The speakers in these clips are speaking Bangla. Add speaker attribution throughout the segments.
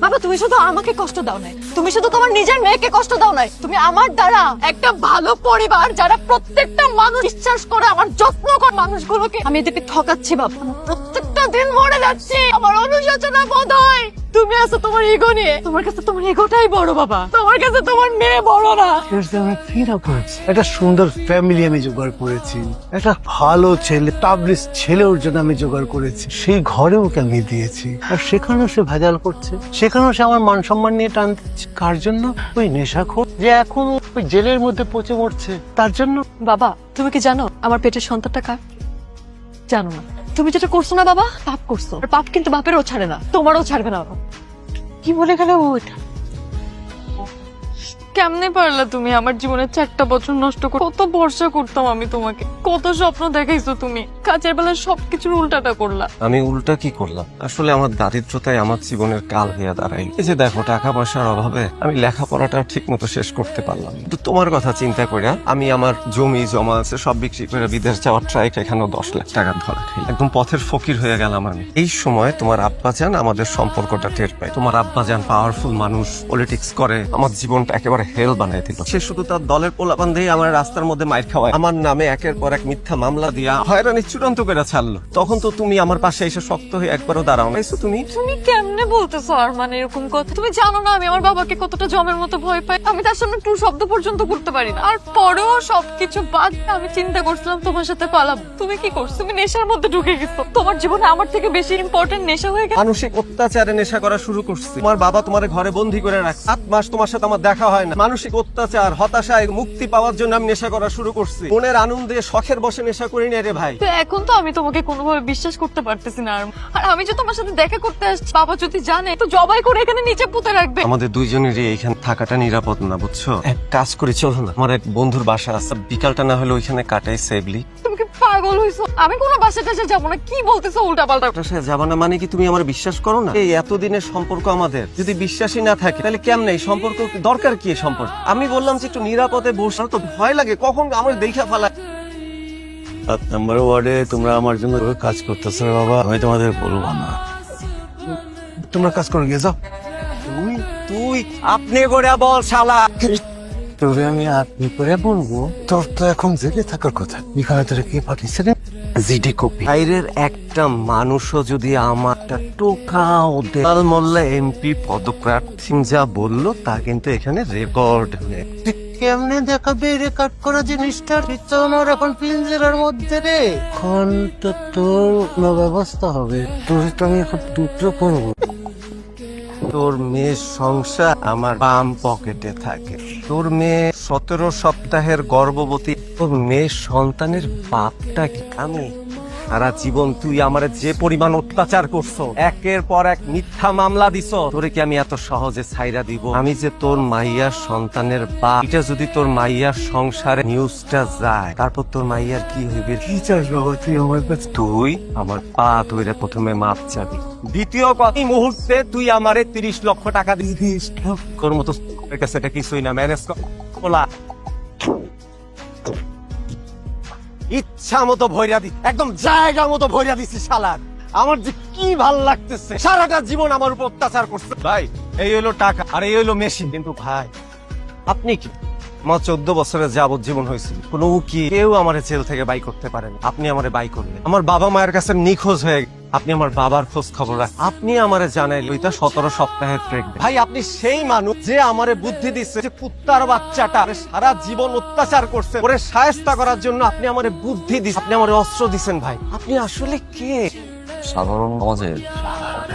Speaker 1: বাবা তুমি শুধু আমাকে কষ্ট দাও নাই, তুমি শুধু তোমার নিজের মেয়েকে কষ্ট দাও নাই, তুমি আমার দ্বারা একটা ভালো পরিবার যারা প্রত্যেকটা মানুষ বিশ্বাস করে আমার যত্ন করে মানুষগুলোকে আমি এদেরকে ঠকাচ্ছি বাবা। আমার প্রত্যেকটা দিন মরে যাচ্ছি, আমার অনুশোচনা বোধ হয়। তুমি আছো তোমার ইগো নিয়ে, তোমার কাছে তোমার ইগোটাই বড় বাবা, তোমার কাছে তোমার মেয়ে বড় না।
Speaker 2: একটা সুন্দর ফ্যামিলি আমি জোগাড় করেছি, একটা ভালো ছেলে তাবলিস ছেলে ওর জন্য আমি জোগাড় করেছি, সেই ঘরে ওকে আমি দিয়েছি, আর সেখানেও সে ভেজাল করছে, সেখানেও সে আমার মান সম্মান নিয়ে টান দিচ্ছে। কার জন্য? ওই নেশাখোর যে এখন ওই জেলের মধ্যে পচে মরছে তার জন্য।
Speaker 1: বাবা তুমি কি জানো আমার পেটের সন্তানটা কার? জানো না? তুমি যেটা করছো না বাবা, পাপ করছো। আর পাপ কিন্তু বাপেরও ছাড়ে না, তোমারও ছাড়বে না বাবা।
Speaker 2: কি বলে গেল ওইটা?
Speaker 3: কেমনে পারলা তুমি আমার জীবনের 4টা বছর নষ্ট করে? কত ভরসা করতাম আমি তোমাকে, কত স্বপ্ন দেখাইছো তুমি, কাজের বেলায় সবকিছুর উল্টাটা করলা।
Speaker 4: আমি উল্টা কি করলাম? আসলে আমার দারিদ্রতাই আমার জীবনের কাল হইয়া দাঁড়াই। এই যে দেখো, টাকা পয়সার অভাবে আমি লেখাপড়াটা ঠিক মতো শেষ করতে পারলাম না। কিন্তু তোমার কথা চিন্তা করে আমি আমার জমি জমা আছে সব বিক্রি করে বিদেশ যাওয়ার ট্রাই, এখানেও 10 লাখ টাকা ধরা খাই, একদম পথের ফকির হয়ে গেলাম আমি। এই সময় তোমার আব্বাজান আমাদের সম্পর্কটা টের পায়। তোমার আব্বাজান পাওয়ারফুল মানুষ, পলিটিক্স করে, আমার জীবনটা একেবারে হেল বানাই দিল। সে শুধু তার দলের পোলাপান দিয়ে আমার রাস্তার মধ্যে মাইর খাওয়ায়, আমার নামে একের পর এক মিথ্যা মামলা দিয়া হয়রানি চূড়ান্ত করে ছাড়লো। তখন তো তুমি আমার পাশে এসে শক্ত হয়ে একবারও দাঁড়াও নাইছো। তুমি
Speaker 3: তুমি কেমনে বলতেছো আর মানে এরকম কথা? তুমি জানো না আমি আমার বাবাকে কতটা জমের মতো ভয় পাই, আমি তার সামনে টু শব্দ পর্যন্ত করতে পারি না। আর পরেও সবকিছু বাদ আমি চিন্তা করছিলাম তোমার সাথে পালাবো। তুমি কি করছো? তুমি নেশার মধ্যে ঢুকে গেছো। তোমার জীবনে আমার থেকে বেশি ইম্পর্টেন্ট নেশা হয়ে গেছে।
Speaker 4: মানসিক অত্যাচারে নেশা করা শুরু করছি। তোমার বাবা তোমার ঘরে বন্দি করে রাখ, 7 মাস তোমার সাথে আমার দেখা হয় না। মানসিক অত্যাচার, হতাশায় মুক্তি পাওয়ার জন্য আমি নেশা করা শুরু করছি। মনের আনন্দে শখের বসে নেশা করি না রে ভাই।
Speaker 3: তো এখন তো আমি তোমাকে কোনোভাবে বিশ্বাস করতে পারতেছি না। আর আমি যে তোমার সাথে দেখা করতে আসছি, বাবা যদি জানে তো জবাই করে এখানে নিচে পুঁতে রাখবে।
Speaker 4: আমাদের দুইজনেরই এখানে থাকাটা নিরাপদ না, বুঝছো? এক কাজ করি, চলো না, আমার এক বন্ধুর বাসা আছে, বিকালটা না হলে ওইখানে কাটাই সেভলি।
Speaker 3: তুমি কি পাগল হইছো? আমি কোনো বাসা টাসা যাবো না। কি বলতেছো উল্টা পাল্টা?
Speaker 4: যাবা না মানে কি? তুমি আমার বিশ্বাস করো না? এই এতদিনের সম্পর্ক আমাদের যদি বিশ্বাসই না থাকে তাহলে কেমনে এই সম্পর্ক? দরকার কি এই সম্পর্ক? আমি বললাম যে একটু নিরাপদে বসে, তো ভয় লাগে কখন আমার দেখা ফেলা।
Speaker 2: 7 নম্বর ওয়ার্ডে তোমরা আমার জন্য কাজ করতেছো বাবা, আমি তোমাদের বলবো না, তোমরা কাজ করে গিয়ে যাও।
Speaker 4: তুই আপনি করে বল শালা।
Speaker 2: তবে আমি আপনি করে বলবো, তোর তো এখন জেলে থাকার কথা। এখানে তোরা কে পাঠিয়েছে রে? GD copy.
Speaker 4: বাইরের একটা মানুষও যদি আমারটা টোকাও দেয়াল মোল্লা এমপি পদপ্রার্থী যা বললো তা কিন্তু এখানে রেকর্ড হয়ে।
Speaker 2: কেমনে দেখাবে রেকর্ড করা জিনিসটা? তো আমার এখন পিঞ্জেরার মধ্যে রে। এখন তো তোর কোনো ব্যবস্থা হবে, তোর তো আমি এখন টুকরো করবো।
Speaker 4: তোর মেয়ের সংসার আমার বাম পকেটে থাকে। তোর মেয়ে 17 সপ্তাহের গর্ভবতী। তোর মেয়ের সন্তানের বাপটা কি আমি? সারা জীবন তুই আমারে যে পরিমাণ অত্যাচার করছো, একের পর এক মিথ্যা মামলা দিছো, তোরে কি আমি এত সহজে ছাইরা দিব? আমি যে তোর মাইয়ার সন্তানের বাপ, এটা যদি তোর মাইয়ার সংসারে নিউজটা যায়, তারপর তোর মাইয়ার কি হইবে?
Speaker 2: কি চাস বাবা তুই আমার কাছে?
Speaker 4: তুই আমার পা ধরে প্রথমে মাপ চাবি, দ্বিতীয় কথা এই মুহূর্তে তুই আমারে 30 লক্ষ টাকা দিস। তোর মতো কাছে এটা কিছুই না, ম্যানেজ করা ইচ্ছা মতো ভৈরা দি, একদম জায়গা মতো ভৈরা দিচ্ছি শালার। আমার যে কি ভাল লাগতেছে, সারাটা জীবন আমার উপর অত্যাচার করছে। ভাই এই হইলো টাকা আর এই হইলো মেশিন। কিন্তু ভাই আপনি কি? আমার 14 বছরের যাবজ্জীবন হয়েছিল, কোনো উকিল কেউ আমার জেল থেকে বাই করতে পারেন। আপনি আমারে বাই করলেন। আমার বাবা মায়ের কাছে নিখোঁজ হয়ে আপনি আমার বাবার খোঁজ খবর রাখ, আপনি আমারে জানাইলেন ওইটা 17 সপ্তাহের প্রেগনেন্ট। ভাই আপনি সেই মানুষ যে আমারে বুদ্ধি দিচ্ছে যে কুত্তার বাচ্চাটা সারা জীবন অত্যাচার করছে, ওরে শায়েস্তা করার জন্য আপনি আমারে বুদ্ধি দিচ্ছেন, আপনি আমারে অস্ত্র দিচ্ছেন। ভাই আপনি আসলে কে?
Speaker 5: সাধারণ সমাজের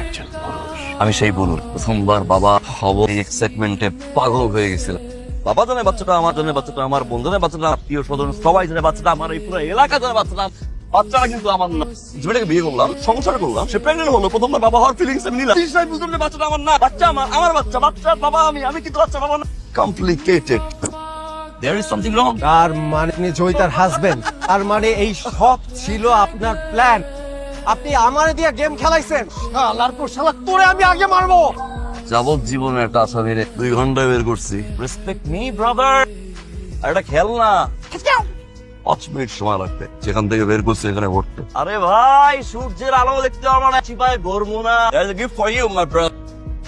Speaker 5: একজন পুরুষ। আমি সেই বলুন প্রথমবার বাবা হব এই এক্সাইটমেন্টে পাগল হয়ে গেছিলাম। বাবা জানে বাচ্চাটা আমার, জন্য বাচ্চাটা আমার, বোন জানে বাচ্চাটা, আত্মীয় স্বজন সবাই জানে বাচ্চাটা আমার, এই পুরো এলাকা জানে বাচ্চাটা। বাচ্চাটা কিন্তু আমার না। যেটাকে বিয়ে করলাম, সংসার করলাম, সে প্রেগনেন্ট হলো, প্রথমবার বাবা হওয়ার ফিলিংস আমি নিলাম। তিরিশ বুঝলাম যে বাচ্চাটা আমার না, বাচ্চা আমার, আমার বাচ্চা, বাচ্চার বাবা আমি কিন্তু বাচ্চা বাবা না। Complicated. There is something wrong.
Speaker 4: তার মানে আপনি জয়িতার হাজবেন্ড, তার মানে এই সব ছিল আপনার প্ল্যান। আপনি আমারে দিয়ে গেম খেলাইছেন। শালার পর শালা তোরে আমি আগে মারবো।
Speaker 5: যাবজ্জীবনের একটা আসামিরে 2 ঘন্টায় বের করছি। Respect me brother. আর এটা খেল না, 5 মিনিট সময় লাগবে যেখান থেকে বের করছি এখানে ভরতে। আরে ভাই সূর্যের আলো দেখতে আমার না, চিপায় গরমু না। There's a gift for you my brother.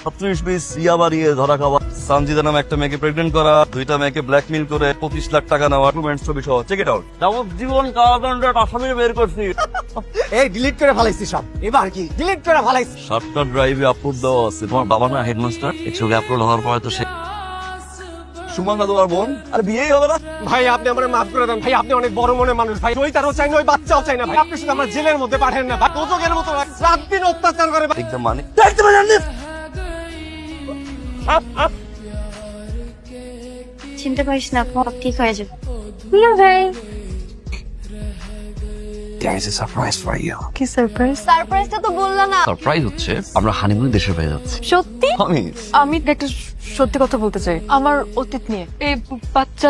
Speaker 5: 37 ইয়া বাড়িয়ে ধরা খাওয়া, সানজিদা নামে একটা মেয়েকে প্রেগনেন্ট করা, 2টা মেয়েকে ব্ল্যাকমেইল করে 25 লাখ টাকা নেওয়া, ডকুমেন্টস ছবি সহ চেক ইট আউট। জীবন কারাদণ্ডের আসামি বের করছি।
Speaker 4: এই ডিলিট করে ফেলাইছি সব, এবার কি ডিলিট করে ফেলাইছি।
Speaker 5: 7টা ড্রাইভে আপলোড দেওয়া আছে। তোমার বাবা না হেডমাস্টার, এই ছবি আপলোড হওয়ার পরে তো সে সুমাঙ্গা তোমার বোন, আর বিয়েই হবে না।
Speaker 4: ভাই আপনি আমার মাফ করে দেন ভাই, আপনি অনেক বড় মনের মানুষ ভাই। ওই তারও চাই না, ওই বাচ্চাও চাই না ভাই। আপনি শুধু আমার জেলের মধ্যে পাঠান না ভাই, তোজকের মতো রাত দিন অত্যাচার করে ভাই।
Speaker 5: একদম মানে
Speaker 6: চিনতে পারিস না, সব ঠিক হয়ে যাবে। না ভাই,
Speaker 5: There is a surprise for you.
Speaker 3: কি সারপ্রাইজ?
Speaker 1: সারপ্রাইজটা তো বললা না।
Speaker 5: সারপ্রাইজ হচ্ছে আমরা হানিমুনে দেশের বাইরে যাচ্ছি।
Speaker 3: সত্যি?
Speaker 5: প্রমিস।
Speaker 3: আমি একটা সত্যি কথা বলতে চাই, আমার অতীত নিয়ে। এই বাচ্চা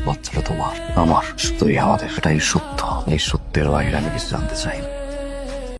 Speaker 5: বাচ্চাটা তোমার, আমার, শুধুই আমাদের। এটাই সত্য। এই সত্যের বাইরে আমি কিছু জানতে চাই না।